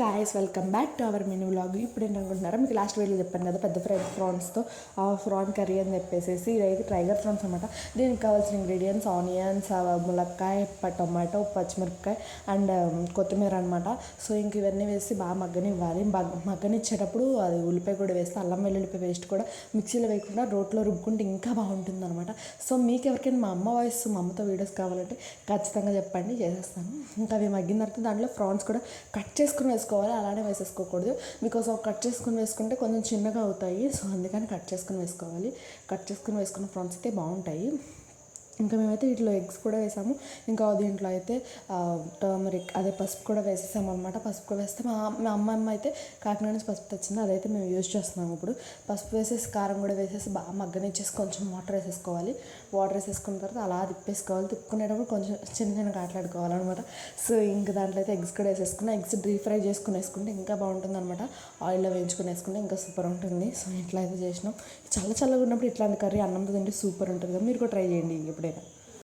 Guys, welcome back to our menu vlog. ఇప్పుడు ఏంటనుకుంటున్నారా, మీకు last video చెప్పాను కదా పెద్ద ఫ్రాన్స్తో ఫ్రాన్ కర్రీ అని చెప్పేసి. ఇదైతే టైగర్ ఫ్రాన్స్ అనమాట. దీనికి కావాల్సిన ఇంగ్రీడియంట్స్ ఆనియన్స్, ములక్కాయ, టొమాటో, పచ్చిమిరపకాయ అండ్ కొత్తిమీర అనమాట. సో ఇంక ఇవన్నీ వేసి బాగా మగ్గనివ్వాలి. మగ్గనిచ్చేటప్పుడు అది ఉల్లిపాయ కూడా వేస్తే అల్లం వెల్లుల్లిపాయ పేస్ట్ కూడా మిక్సీలో వేయకుండా రోట్లో రుబ్బుకుంటే ఇంకా బాగుంటుంది అనమాట. సో మీకు ఎవరికైనా మా అమ్మ వాయిస్, మా అమ్మతో వీడియోస్ కావాలంటే ఖచ్చితంగా చెప్పండి, చేసేస్తాను. ఇంకా అవి మగ్గిన తర్వాత దాంట్లో ఫ్రాన్స్ కూడా కట్ చేసుకుని వేసుకోవాలి, అలానే వేసేసుకోకూడదు. బికాస్ కట్ చేసుకుని వేసుకుంటే కొంచెం చిన్నగా అవుతాయి. సో అందుకని కట్ చేసుకుని వేసుకోవాలి. కట్ చేసుకుని వేసుకున్న ఫ్రాన్స్ అయితే బాగుంటాయి. ఇంకా మేమైతే వీటిలో ఎగ్స్ కూడా వేసాము. ఇంకా దీంట్లో అయితే టర్మరిక్, అదే పసుపు కూడా వేసేసాము అనమాట. పసుపు కూడా వేస్తే మా అమ్మ అయితే కాకినాడ నుంచి పసుపు తెచ్చింది, అదైతే మేము యూజ్ చేస్తున్నాము ఇప్పుడు. పసుపు వేసేసి కారం కూడా వేసేసి బాగా మగ్గనిచ్చేసి కొంచెం వాటర్ వేసేసుకోవాలి. వాటర్ వేసేసుకున్న తర్వాత అలా తిప్పేసుకోవాలి. తిప్పుకునేటప్పుడు కొంచెం చిన్న చిన్నగా ఆటలాడుకోవాలన్నమాట. సో ఇంకా దాంట్లో అయితే ఎగ్స్ కూడా వేసేసుకున్నా. ఎగ్స్ డీప్ ఫ్రై చేసుకుని వేసుకుంటే ఇంకా బాగుంటుంది అనమాట. ఆయిల్లో వేయించుకుని వేసుకుంటే ఇంకా సూపర్ ఉంటుంది. సో ఇట్లా అయితే చేసినాం. చల్లగా ఉన్నప్పుడు ఇట్లాంటి కర్రీ అన్నంతో తింటే సూపర్ ఉంటుంది కదా. మీరు కూడా ట్రై చేయండి ఎప్పుడైనా.